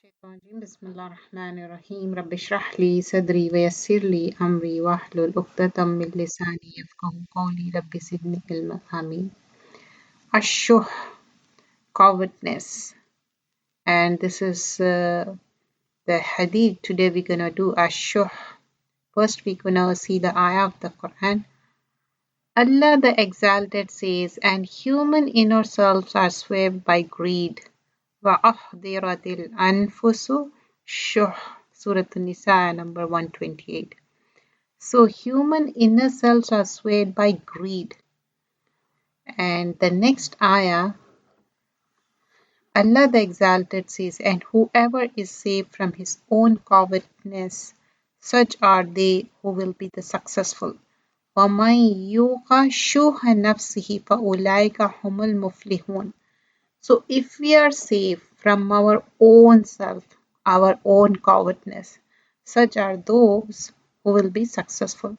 الشيطان الرجيم بسم الله الرحمن الرحيم رب اشرح لي صدري ويسر لي أمري واحلل عقدة من لساني يفقهوا قولي رب زدني علما آمين. Ashuh, cowardness, and this is the hadith. Today we're gonna do ashuh. First we're gonna see the ayah of the Quran. Allah the Exalted says, and human inner selves are swept by greed. وَأُحْضِرَتِ الْأَنفُسُ شُحٌّ Surah An-Nisa number 128. So human inner selves are swayed by greed. And the next ayah, Allah the Exalted says, and whoever is saved from his own covetousness, such are they who will be the successful. وَمَنْ يُوقَ شُحَّ نَفْسِهِ فَأُولَٰئِكَ هُمُ الْمُفْلِحُونَ. So if we are safe from our own self, our own cowardness, such are those who will be successful.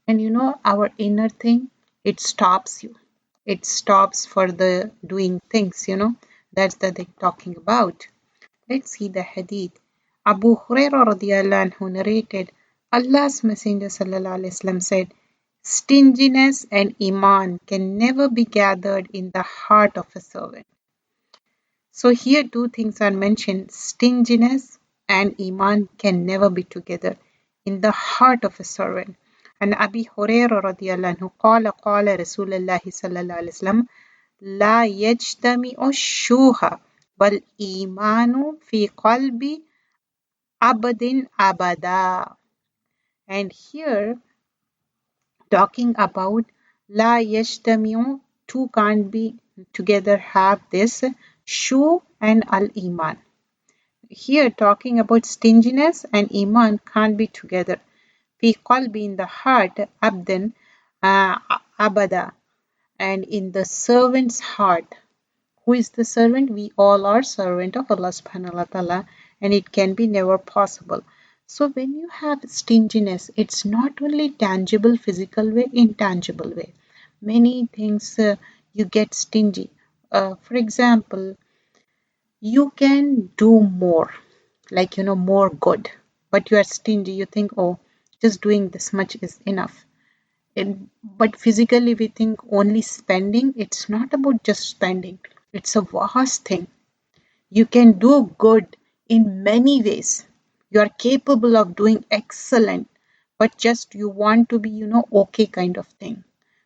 And our inner thing, it stops you. It stops for the doing things, That's the thing talking about. Let's see the hadith. Abu Hurairah radiallahu anhu narrated, Allah's Messenger sallallahu alaihi wasallam said, stinginess and iman can never be gathered in the heart of a servant. So here two things are mentioned. Stinginess and Iman can never be together in the heart of a servant. And Abi Hurairah radiallahu anhu qala Rasulullah sallallahu alaihi wasallam la yajtami'u shuha wal imanu fi qalbi abadin abada. And here talking about la yajtami'u, two can't be together have this shu and al-iman. Here talking about stinginess and iman can't be together. Fi qalbi, in the heart, abdan, abada, and in the servant's heart. Who is the servant? We all are servant of Allah subhanahu wa ta'ala, and it can be never possible. So when you have stinginess, it's not only tangible, physical way, intangible way. Many things you get stingy. For example, you can do more, like, more good, but you are stingy. You think, oh, just doing this much is enough. But physically, we think only spending. It's not about just spending. It's a vast thing. You can do good in many ways. You are capable of doing excellent, but just you want to be, okay kind of thing.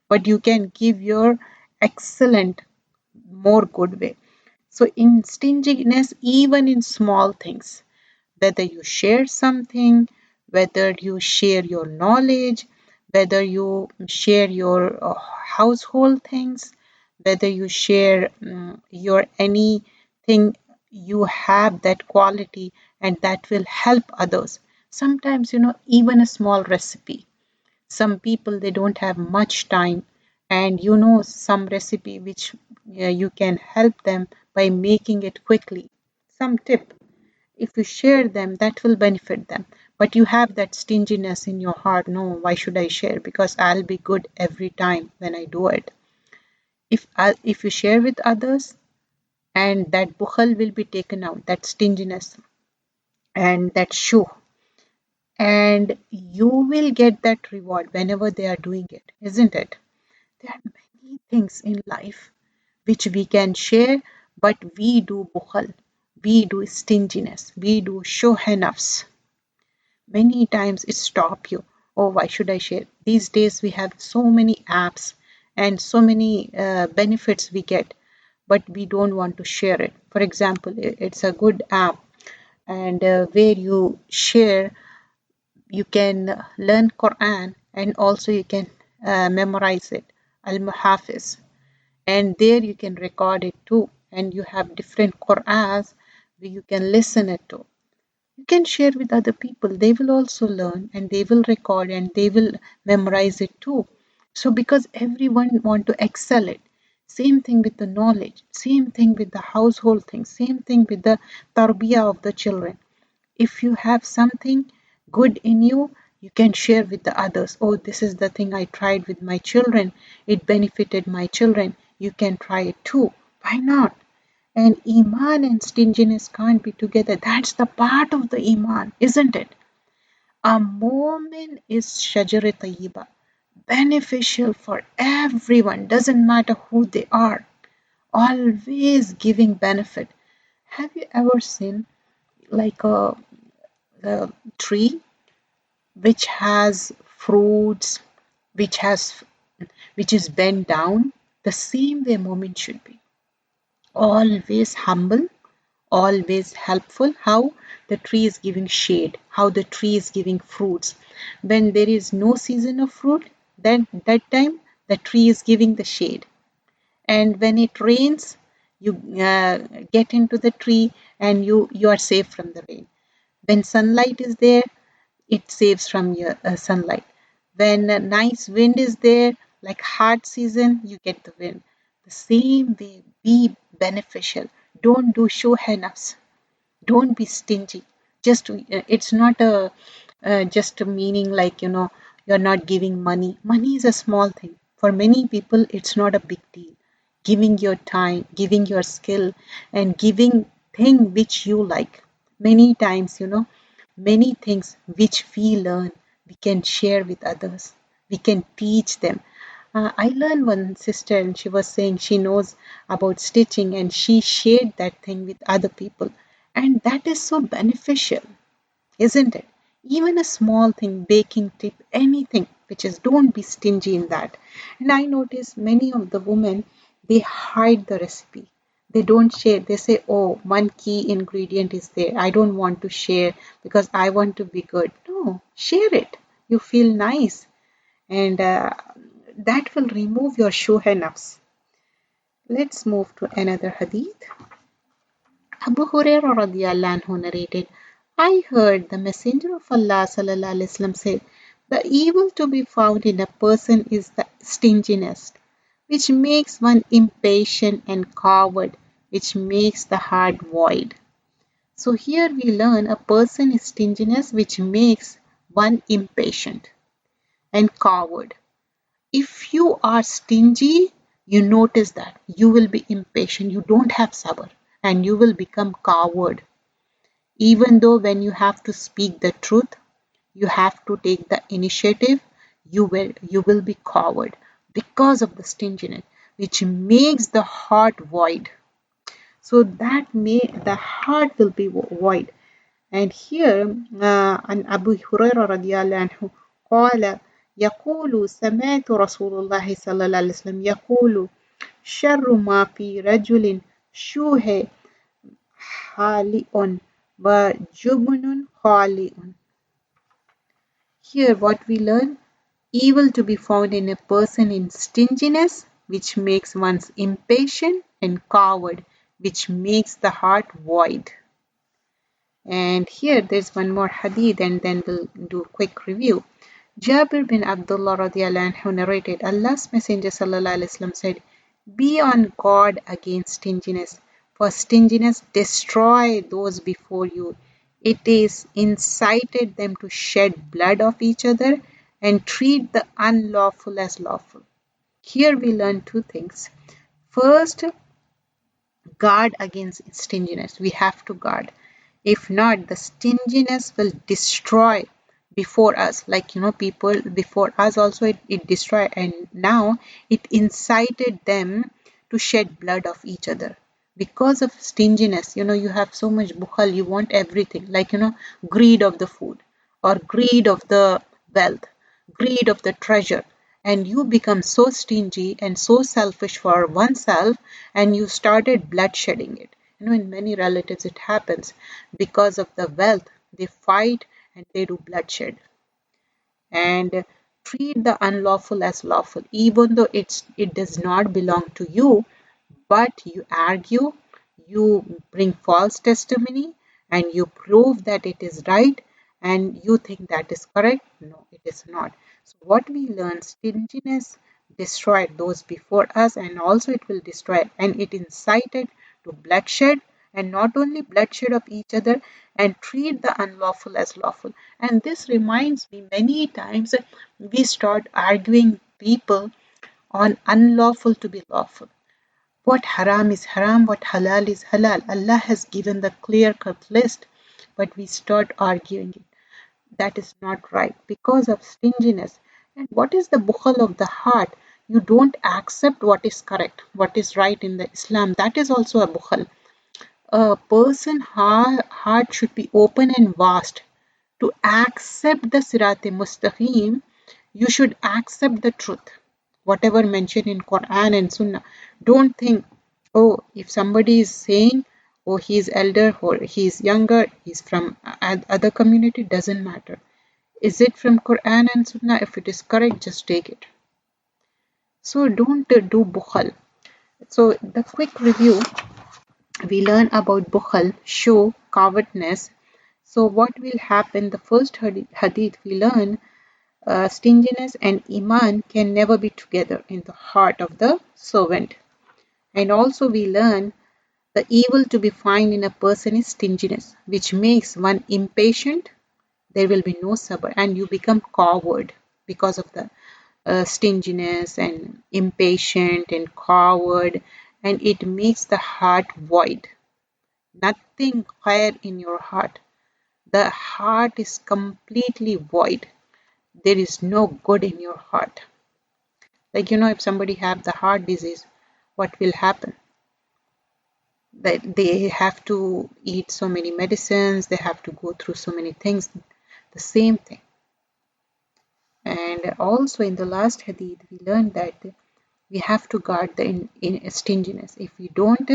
But you can give your excellent more good way. So in stinginess, even in small things, whether you share something, whether you share your knowledge, whether you share your household things, whether you share your anything, you have that quality and that will help others. Sometimes, even a small recipe. Some people, they don't have much time, and some recipe which you can help them by making it quickly. Some tip. If you share them, that will benefit them. But you have that stinginess in your heart. No, why should I share? Because I'll be good every time when I do it. If you share with others, and that bukhal will be taken out, that stinginess and that shuh, and you will get that reward whenever they are doing it, isn't it? There are many things in life which we can share, but we do bukhal, we do stinginess, we do shuh nafs. Many times it stop you. Oh, why should I share? These days we have so many apps and so many benefits we get, but we don't want to share it. For example, it's a good app, and where you share, you can learn Quran, and also you can memorize it, Al-Muhafiz, and there you can record it too, and you have different Qur'ans where you can listen it to. You can share with other people. They will also learn, and they will record, and they will memorize it too. So because everyone want to excel it. Same thing with the knowledge, same thing with the household things, same thing with the tarbiyah of the children. If you have something good in you, you can share with the others. Oh, this is the thing I tried with my children. It benefited my children. You can try it too. Why not? And Iman and stinginess can't be together. That's the part of the Iman, isn't it? A moment is shajara tayyiba, beneficial for everyone, doesn't matter who they are, always giving benefit. Have you ever seen like a tree which has fruits, which has which is bent down? The same way moment should be. Always humble, always helpful. How the tree is giving shade, how the tree is giving fruits. When there is no season of fruit, then that time the tree is giving the shade. And when it rains, you get into the tree and you are safe from the rain. When sunlight is there, it saves from your sunlight. When a nice wind is there, like hot season, you get the wind. The same way, be beneficial. Don't do show nafs. Don't be stingy. Just it's not a just a meaning like you're not giving money. Money is a small thing. For many people, it's not a big deal. Giving your time, giving your skill, and giving thing which you like. Many times, many things which we learn, we can share with others. We can teach them. I learned one sister, and she was saying she knows about stitching, and she shared that thing with other people. And that is so beneficial, isn't it? Even a small thing, baking tip, anything, which is don't be stingy in that. And I notice many of the women, they hide the recipe. They don't share. They say, oh, one key ingredient is there. I don't want to share because I want to be good. No, share it. You feel nice. And that will remove your shuha nafs. Let's move to another hadith. Abu Hurairah radiallahu anhu narrated, I heard the Messenger of Allah sallallahu alaihi wasallam say, the evil to be found in a person is the stinginess, which makes one impatient and coward, which makes the heart void. So here we learn a person is stinginess which makes one impatient and coward. If you are stingy, you notice that you will be impatient, you don't have sabr, and you will become coward. Even though when you have to speak the truth, you have to take the initiative, you will be coward because of the stinginess, which makes the heart void. So that may the heart will be void. And here, عن أبي هريرة رضي الله عنه قال يقول سمعت رسول الله صلى الله عليه وسلم يقول شر ما في رجل شوه خالئ وجبن خالئ. Here what we learn, evil to be found in a person in stinginess, which makes one impatient, and coward, which makes the heart void. And here there's one more hadith and then we'll do a quick review. Jabir bin Abdullah radiallahu anhu narrated, Allah's Messenger sallallahu alaihi wasallam said, be on guard against stinginess, for stinginess destroy those before you. It is incited them to shed blood of each other and treat the unlawful as lawful. Here we learn two things. First, guard against stinginess. We have to guard. If not, the stinginess will destroy before us. Like, people before us also it destroyed, and now it incited them to shed blood of each other. Because of stinginess, you have so much bukhal, you want everything. Like, greed of the food or greed of the wealth, greed of the treasure, and you become so stingy and so selfish for oneself, and you started bloodshedding it. In many relatives it happens because of the wealth, they fight and they do bloodshed and treat the unlawful as lawful, even though it does not belong to you, but you argue, you bring false testimony, and you prove that it is right, and you think that is correct. No, it is not. So what we learn, stinginess destroyed those before us, and also it will destroy, and it incited to bloodshed, and not only bloodshed of each other, and treat the unlawful as lawful. And this reminds me, many times we start arguing people on unlawful to be lawful. What haram is haram, what halal is halal. Allah has given the clear-cut list, but we start arguing it. That is not right because of stinginess. And what is the bukhal of the heart? You don't accept what is correct, what is right in the Islam. That is also a bukhal. A person heart should be open and vast. To accept the Sirat Mustaqim, you should accept the truth. Whatever mentioned in Quran and Sunnah. Don't think, oh, if somebody is saying, oh, he is elder or he is younger, he's from other community, doesn't matter. Is it from Quran and Sunnah? If it is correct, just take it. So don't do bukhal. So the quick review, we learn about bukhal, show, cowardness. So what will happen? The first hadith we learn, stinginess and iman can never be together in the heart of the servant. And also we learn the evil to be found in a person is stinginess, which makes one impatient. There will be no sabr, and you become coward because of the stinginess and impatient and coward, and it makes the heart void. Nothing khair in your heart. The heart is completely void. There is no good in your heart. Like, if somebody have the heart disease, what will happen? That they have to eat so many medicines, they have to go through so many things. The same thing. And also in the last hadith, we learned that we have to guard the in stinginess. If we don't,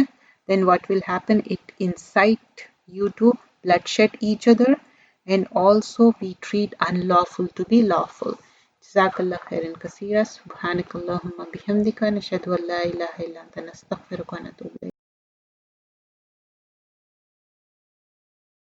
then what will happen? It incite you to bloodshed each other, and also we treat unlawful to be lawful. Jazakallah khairan kaseera. Subhanakallahumma bihamdika nashhadu an la ilaha illa anta nastaghfiruka wa natubu ilayk.